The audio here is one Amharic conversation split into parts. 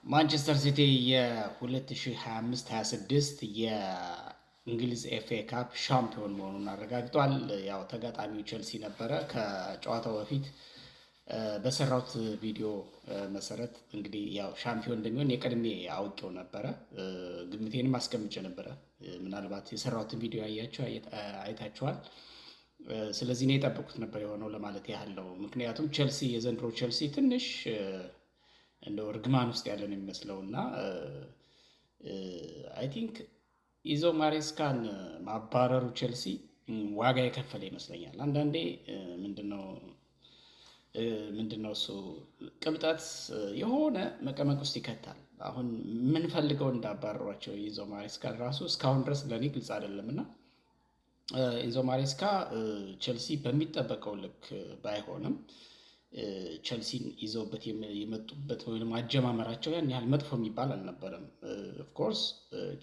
ማንቸስተር ሲቲ የ2025-26 የእንግሊዝ ኤፍኤ ካፕ ሻምፒዮን መሆኑን አረጋግጧል። ያው ተጋጣሚው ቼልሲ ነበረ። ከጨዋታው በፊት በሰራሁት ቪዲዮ መሰረት እንግዲህ ያው ሻምፒዮን እንደሚሆን የቀድሜ አውቄው ነበረ። ግምቴንም አስቀምጬ ነበረ። ምናልባት የሰራሁትን ቪዲዮ አይታችኋል። ስለዚህ እኔ የጠበቁት ነበር የሆነው ለማለት ያህል ነው። ምክንያቱም ቼልሲ የዘንድሮ ቼልሲ ትንሽ እንደው እርግማን ውስጥ ያለ ነው የሚመስለው እና አይ ቲንክ ኢዞ ማሬስካን ማባረሩ ቼልሲ ዋጋ የከፈለ ይመስለኛል። አንዳንዴ ምንድነው ምንድነው እሱ ቅብጠት የሆነ መቀመቅ ውስጥ ይከታል። አሁን የምንፈልገው እንዳባረሯቸው ኢዞ ማሬስካን ራሱ እስካሁን ድረስ ለእኔ ግልጽ አይደለም እና ኢንዞ ማሬስካ ቼልሲ በሚጠበቀው ልክ ባይሆንም ቸልሲን ይዘውበት የመጡበት ወይም አጀማመራቸው ያን ያህል መጥፎ የሚባል አልነበረም። ኦፍኮርስ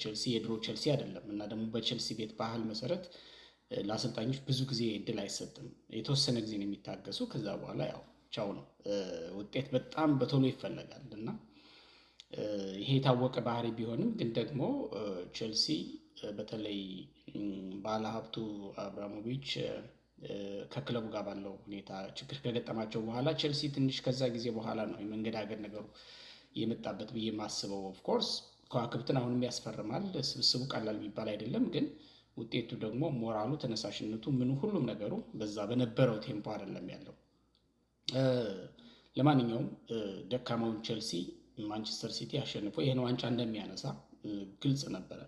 ቼልሲ የድሮ ቼልሲ አይደለም እና ደግሞ በቼልሲ ቤት ባህል መሰረት ለአሰልጣኞች ብዙ ጊዜ እድል አይሰጥም። የተወሰነ ጊዜ ነው የሚታገሱ። ከዛ በኋላ ያው ቻው ነው። ውጤት በጣም በቶሎ ይፈለጋል እና ይሄ የታወቀ ባህሪ ቢሆንም ግን ደግሞ ቼልሲ በተለይ ባለሀብቱ አብራሞቪች ከክለቡ ጋር ባለው ሁኔታ ችግር ከገጠማቸው በኋላ ቼልሲ ትንሽ ከዛ ጊዜ በኋላ ነው የመንገዳገድ ነገሩ የመጣበት ብዬ የማስበው። ኦፍኮርስ ከዋክብትን አሁንም ያስፈርማል። ስብስቡ ቀላል የሚባል አይደለም። ግን ውጤቱ ደግሞ ሞራሉ፣ ተነሳሽነቱ፣ ምኑ ሁሉም ነገሩ በዛ በነበረው ቴምፖ አይደለም ያለው። ለማንኛውም ደካማውን ቼልሲ ማንቸስተር ሲቲ አሸንፎ ይህን ዋንጫ እንደሚያነሳ ግልጽ ነበረ።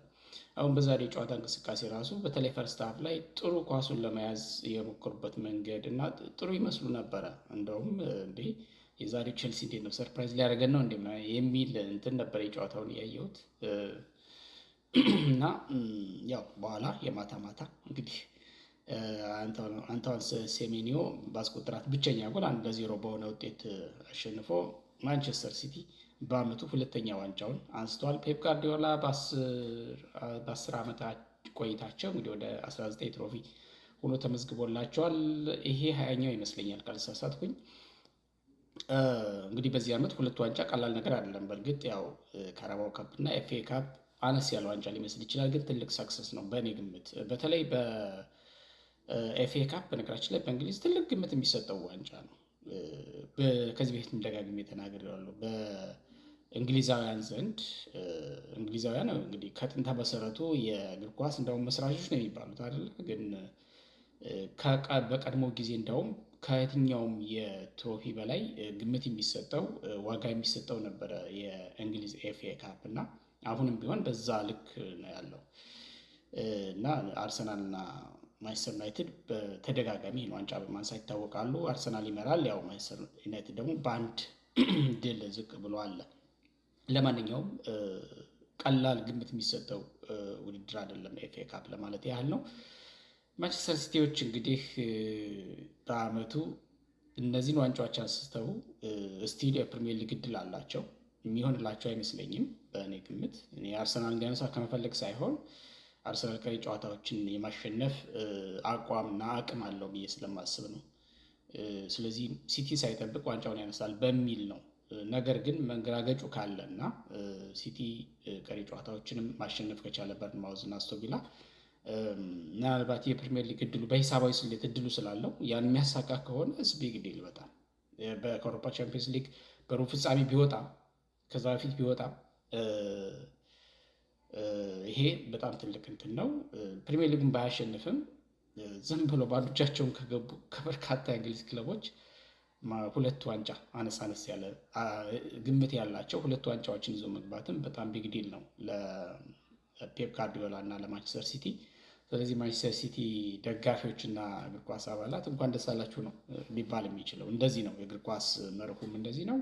አሁን በዛሬ የጨዋታ እንቅስቃሴ ራሱ በተለይ ፈርስት ሃፍ ላይ ጥሩ ኳሱን ለመያዝ የሞከሩበት መንገድ እና ጥሩ ይመስሉ ነበረ። እንደውም እንዴ የዛሬው ቼልሲ እንዴት ነው ሰርፕራይዝ ሊያደርገን ነው እንዴ የሚል እንትን ነበር የጨዋታውን ያየሁት። እና ያው በኋላ የማታ ማታ እንግዲህ አንቷን ሴሜኒዮ ባስቆጠራት ብቸኛ ጎል 1-0 በሆነ ውጤት አሸንፎ ማንቸስተር ሲቲ በአመቱ ሁለተኛ ዋንጫውን አንስቷል። ፔፕ ጋርዲዮላ በ10 ዓመታት ቆይታቸው እንግዲህ ወደ 19 ትሮፊ ሆኖ ተመዝግቦላቸዋል። ይሄ 20ኛው ይመስለኛል ካልተሳሳትኩኝ። እንግዲህ በዚህ ዓመት ሁለት ዋንጫ ቀላል ነገር አይደለም። በእርግጥ ያው ካራባው ካፕ እና ኤፍኤ ካፕ አነስ ያለ ዋንጫ ሊመስል ይችላል፣ ግን ትልቅ ሰክሰስ ነው በእኔ ግምት። በተለይ በኤፍኤ ካፕ በነገራችን ላይ በእንግሊዝ ትልቅ ግምት የሚሰጠው ዋንጫ ነው። ከዚህ በፊትም ደጋግሜ ተናግሬያለሁ። በእንግሊዛውያን ዘንድ እንግሊዛውያን እንግዲህ ከጥንተ መሰረቱ የእግር ኳስ እንደውም መስራቾች ነው የሚባሉት አይደለ? ግን በቀድሞ ጊዜ እንደውም ከየትኛውም የትሮፊ በላይ ግምት የሚሰጠው ዋጋ የሚሰጠው ነበረ የእንግሊዝ ኤፍኤ ካፕ እና አሁንም ቢሆን በዛ ልክ ነው ያለው እና አርሰናልና ማንቸስተር ዩናይትድ በተደጋጋሚ ዋንጫ በማንሳት ይታወቃሉ። አርሰናል ይመራል፣ ያው ማንቸስተር ዩናይትድ ደግሞ በአንድ ድል ዝቅ ብሎ አለ። ለማንኛውም ቀላል ግምት የሚሰጠው ውድድር አይደለም ኤፍኤ ካፕ ለማለት ያህል ነው። ማንቸስተር ሲቲዎች እንግዲህ በአመቱ እነዚህን ዋንጫዎች አንስተው ስቲል የፕሪሚየር ሊግ እድል አላቸው። የሚሆንላቸው አይመስለኝም በእኔ ግምት። እኔ አርሰናል እንዲያነሳ ከመፈለግ ሳይሆን አርሰናል ቀሪ ጨዋታዎችን የማሸነፍ አቋምና አቅም አለው ብዬ ስለማስብ ነው። ስለዚህ ሲቲ ሳይጠብቅ ዋንጫውን ያነሳል በሚል ነው። ነገር ግን መንገራገጩ ካለ እና ሲቲ ቀሪ ጨዋታዎችንም ማሸነፍ ከቻለ በርንማውዝ እና አስቶን ቪላ ምናልባት የፕሪሚየር ሊግ እድሉ በሂሳባዊ ስሌት እድሉ ስላለው ያን የሚያሳካ ከሆነ ቢግ ዲል በጣም ከአውሮፓ ቻምፒየንስ ሊግ በሩብ ፍጻሜ ቢወጣ ከዛ በፊት ቢወጣ ይሄ በጣም ትልቅ እንትን ነው። ፕሪሚየር ሊጉን ባያሸንፍም ዝም ብሎ ባዶ እጃቸውን ከገቡ ከበርካታ የእንግሊዝ ክለቦች ሁለት ዋንጫ አነስ ያለ ግምት ያላቸው ሁለት ዋንጫዎችን ይዞ መግባትም በጣም ቢግ ዲል ነው ለፔፕ ጋርዲዮላ እና ለማንቸስተር ሲቲ። ስለዚህ ማንቸስተር ሲቲ ደጋፊዎች እና እግር ኳስ አባላት እንኳን ደስ አላችሁ ነው ሊባል የሚችለው። እንደዚህ ነው የእግር ኳስ መርሁም እንደዚህ ነው።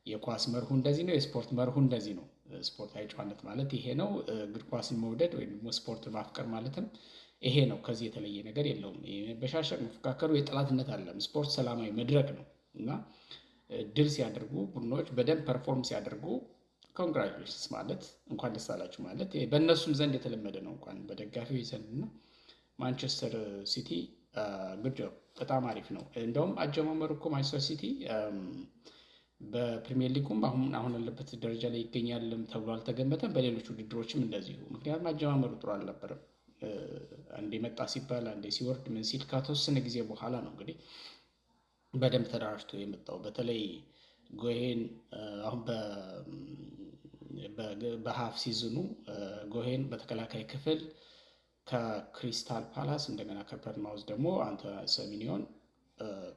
የኳስ መርሁ እንደዚህ ነው። የስፖርት መርሁ እንደዚህ ነው። ስፖርታዊ ጨዋነት ማለት ይሄ ነው። እግር ኳስን መውደድ ወይም ደግሞ ስፖርት ማፍቀር ማለትም ይሄ ነው። ከዚህ የተለየ ነገር የለውም። በሻሸቅ መፎካከሩ የጠላትነት አለም። ስፖርት ሰላማዊ መድረክ ነው እና ድል ሲያደርጉ ቡድኖች በደንብ ፐርፎርም ሲያደርጉ ኮንግራቹሌሽንስ ማለት እንኳን ደስ አላችሁ ማለት በእነሱም ዘንድ የተለመደ ነው፣ እንኳን በደጋፊዎች ዘንድ እና ማንቸስተር ሲቲ ጉድ ጆብ በጣም አሪፍ ነው። እንደውም አጀማመሩ እኮ ማንቸስተር ሲቲ በፕሪሚየር ሊጉም አሁን ያለበት ደረጃ ላይ ይገኛልም ተብሎ አልተገመተም። በሌሎች ውድድሮችም እንደዚሁ። ምክንያቱም አጀማመሩ ጥሩ አልነበረም። አንዴ መጣ ሲባል አንዴ ሲወርድ ምን ሲል ከተወሰነ ጊዜ በኋላ ነው እንግዲህ በደንብ ተደራጅቶ የመጣው። በተለይ ጎሄን አሁን በሀፍ ሲዝኑ ጎሄን በተከላካይ ክፍል ከክሪስታል ፓላስ እንደገና ከበርንማውዝ ደግሞ አንተ ሰሚኒዮን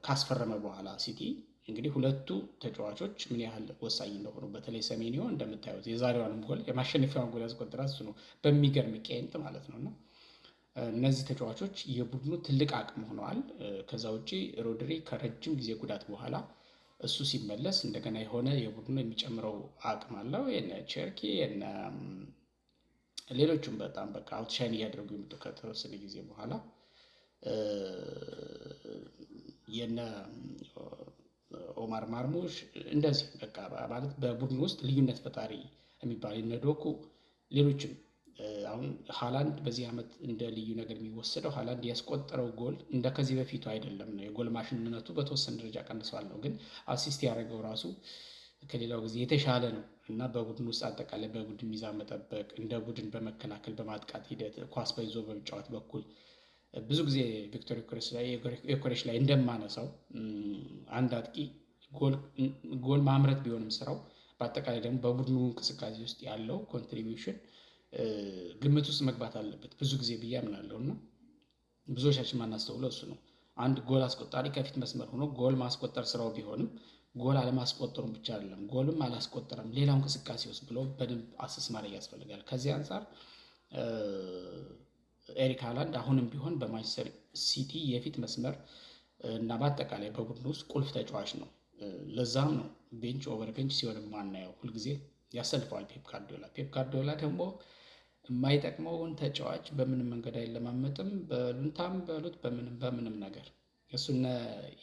ካስፈረመ በኋላ ሲቲ እንግዲህ ሁለቱ ተጫዋቾች ምን ያህል ወሳኝ እንደሆኑ በተለይ ሰሜኒዮ እንደምታዩት የዛሬዋንም ጎል የማሸነፊያውን ጎል ያስቆጠራት እሱ ነው፣ በሚገርም ቄንጥ ማለት ነው። እና እነዚህ ተጫዋቾች የቡድኑ ትልቅ አቅም ሆነዋል። ከዛ ውጭ ሮድሪ ከረጅም ጊዜ ጉዳት በኋላ እሱ ሲመለስ እንደገና የሆነ የቡድኑ የሚጨምረው አቅም አለው። የነ ቸርኪ የነ ሌሎቹም በጣም በቃ አውትሻይን እያደረጉ የመጡ ከተወሰነ ጊዜ በኋላ የነ ኦማር ማርሙሽ እንደዚህ በቃ ማለት በቡድን ውስጥ ልዩነት ፈጣሪ የሚባል የነ ዶኩ ሌሎችም አሁን ሃላንድ በዚህ ዓመት እንደ ልዩ ነገር የሚወሰደው ሃላንድ ያስቆጠረው ጎል እንደ ከዚህ በፊቱ አይደለም ነው። የጎል ማሽንነቱ በተወሰነ ደረጃ ቀንሷል ነው፣ ግን አሲስት ያደረገው ራሱ ከሌላው ጊዜ የተሻለ ነው እና በቡድን ውስጥ አጠቃላይ በቡድን ሚዛን መጠበቅ፣ እንደ ቡድን በመከላከል በማጥቃት ሂደት ኳስ በይዞ በመጫወት በኩል ብዙ ጊዜ ቪክቶር ዮኬሬሽ ላይ እንደማነሳው አንድ አጥቂ ጎል ማምረት ቢሆንም ስራው በአጠቃላይ ደግሞ በቡድኑ እንቅስቃሴ ውስጥ ያለው ኮንትሪቢዩሽን ግምት ውስጥ መግባት አለበት ብዙ ጊዜ ብዬ አምናለሁ እና ብዙዎቻችን ማናስተውለው እሱ ነው። አንድ ጎል አስቆጣሪ ከፊት መስመር ሆኖ ጎል ማስቆጠር ስራው ቢሆንም ጎል አለማስቆጠሩም ብቻ አይደለም፣ ጎልም አላስቆጠረም ሌላው እንቅስቃሴ ውስጥ ብሎ በደንብ አስስ ማድረግ ያስፈልጋል። ከዚህ አንጻር ኤሪክ ሃላንድ አሁንም ቢሆን በማንቸስተር ሲቲ የፊት መስመር እና በአጠቃላይ በቡድኑ ውስጥ ቁልፍ ተጫዋች ነው። ለዛም ነው ቤንች ኦቨር ቤንች ሲሆን ማናየው፣ ሁልጊዜ ያሰልፈዋል ፔፕ ጋርዲዮላ። ፔፕ ጋርዲዮላ ደግሞ የማይጠቅመውን ተጫዋች በምንም መንገድ አይለማመጥም። በሉንታም በሉት በምንም ነገር እሱነ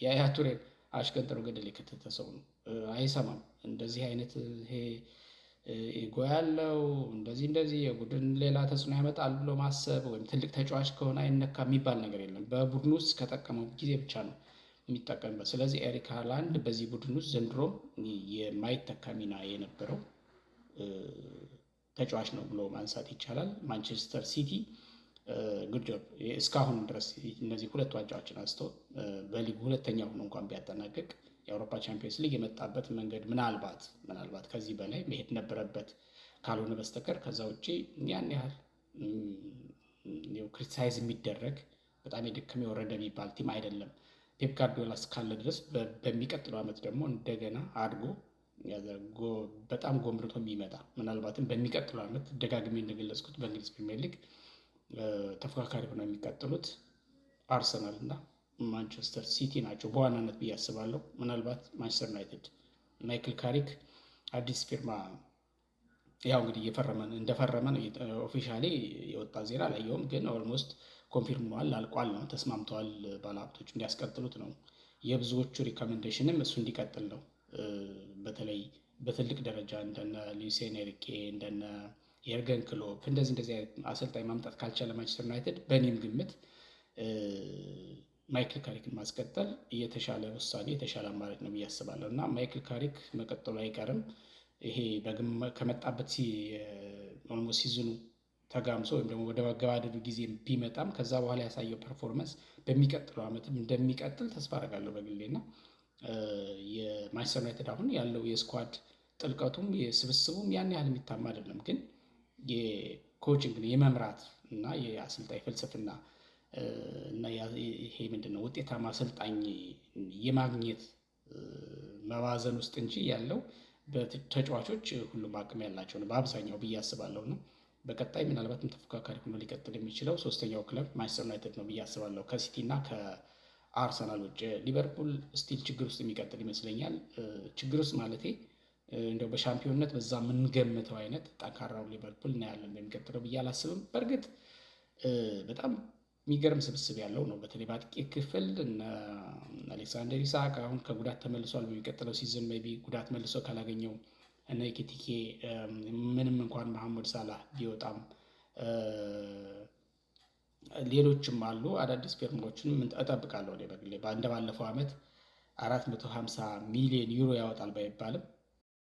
የአያ ቱሬን አሽቀንጥሮ ገደል የከተተ ሰው ነው። አይሰማም። እንደዚህ አይነት ይሄ ኢጎ ያለው እንደዚህ የቡድን ሌላ ተጽዕኖ ያመጣል ብሎ ማሰብ ወይም ትልቅ ተጫዋች ከሆነ አይነካ የሚባል ነገር የለም። በቡድን ውስጥ ከጠቀመው ጊዜ ብቻ ነው የሚጠቀምበት። ስለዚህ ኤሪክ ሃላንድ በዚህ ቡድን ውስጥ ዘንድሮም የማይተካ ሚና የነበረው ተጫዋች ነው ብሎ ማንሳት ይቻላል። ማንቸስተር ሲቲ ጉድጆብ እስካሁን ድረስ እነዚህ ሁለት ዋንጫዎችን አንስቶ በሊጉ ሁለተኛ ሆኖ እንኳን ቢያጠናቅቅ የአውሮፓ ቻምፒየንስ ሊግ የመጣበት መንገድ ምናልባት ከዚህ በላይ መሄድ ነበረበት ካልሆነ በስተቀር ከዛ ውጭ ያን ያህል ክሪቲሳይዝ የሚደረግ በጣም የደከመ የወረደ የሚባል ቲም አይደለም። ፔፕ ጋርዲዮላ እስካለ ድረስ በሚቀጥለው ዓመት ደግሞ እንደገና አድጎ በጣም ጎምርቶ የሚመጣ ምናልባትም በሚቀጥለው ዓመት ደጋግሜ እንደገለጽኩት በእንግሊዝ ፕሪሚየር ሊግ ተፎካካሪ ሆነው የሚቀጥሉት አርሰናል እና ማንቸስተር ሲቲ ናቸው በዋናነት ብዬ አስባለሁ። ምናልባት ማንቸስተር ዩናይትድ ማይክል ካሪክ አዲስ ፊርማ ያው እንግዲህ እንደፈረመ ነው ኦፊሻሊ የወጣ ዜና አላየሁም፣ ግን ኦልሞስት ኮንፊርም ሆኗል፣ አልቋል ነው ተስማምተዋል። ባለሀብቶች እንዲያስቀጥሉት ነው። የብዙዎቹ ሪኮሜንዴሽንም እሱ እንዲቀጥል ነው። በተለይ በትልቅ ደረጃ እንደነ ሉዊስ ኤንሪኬ እንደነ የርገን ክሎፕ እንደዚህ አይነት አሰልጣኝ ማምጣት ካልቻለ ማንቸስተር ዩናይትድ በእኔም ግምት ማይክል ካሪክን ማስቀጠል የተሻለ ውሳኔ የተሻለ አማራጭ ነው ብዬ አስባለሁ እና ማይክል ካሪክ መቀጠሉ አይቀርም። ይሄ ከመጣበት ኦልሞስት ሲዝኑ ተጋምሶ ወይም ደግሞ ወደ መገባደዱ ጊዜ ቢመጣም ከዛ በኋላ ያሳየው ፐርፎርመንስ በሚቀጥለው ዓመትም እንደሚቀጥል ተስፋ አደርጋለሁ በግሌ እና የማንቸስተር ዩናይትድ አሁን ያለው የስኳድ ጥልቀቱም የስብስቡም ያን ያህል የሚታማ አይደለም። ግን የኮችንግ የመምራት እና የአሰልጣኝ ፍልስፍና እና ይሄ ምንድነው ውጤታማ አሰልጣኝ የማግኘት መባዘን ውስጥ እንጂ ያለው በተጫዋቾች ሁሉም አቅም ያላቸው ነው በአብዛኛው ብዬ አስባለሁ ነው። በቀጣይ ምናልባትም ተፎካካሪ ሆኖ ሊቀጥል የሚችለው ሶስተኛው ክለብ ማንቸስተር ዩናይትድ ነው ብዬ አስባለሁ ከሲቲ እና ከአርሰናል ውጭ። ሊቨርፑል ስቲል ችግር ውስጥ የሚቀጥል ይመስለኛል። ችግር ውስጥ ማለቴ እንደው በሻምፒዮንነት በዛ የምንገምተው አይነት ጠንካራው ሊቨርፑል እናያለን በሚቀጥለው ብዬ አላስብም። በእርግጥ በጣም የሚገርም ስብስብ ያለው ነው። በተለይ በአጥቂ ክፍል አሌክሳንደር ኢሳክ አሁን ከጉዳት ተመልሷል። በሚቀጥለው ሲዝን ሜይ ቢ ጉዳት መልሶ ካላገኘው እነ ኤኪቲኬ ምንም እንኳን መሐመድ ሳላህ ቢወጣም ሌሎችም አሉ። አዳዲስ ፊርማዎችን እጠብቃለሁ በግሌ እንደ ባለፈው ዓመት 450 ሚሊዮን ዩሮ ያወጣል ባይባልም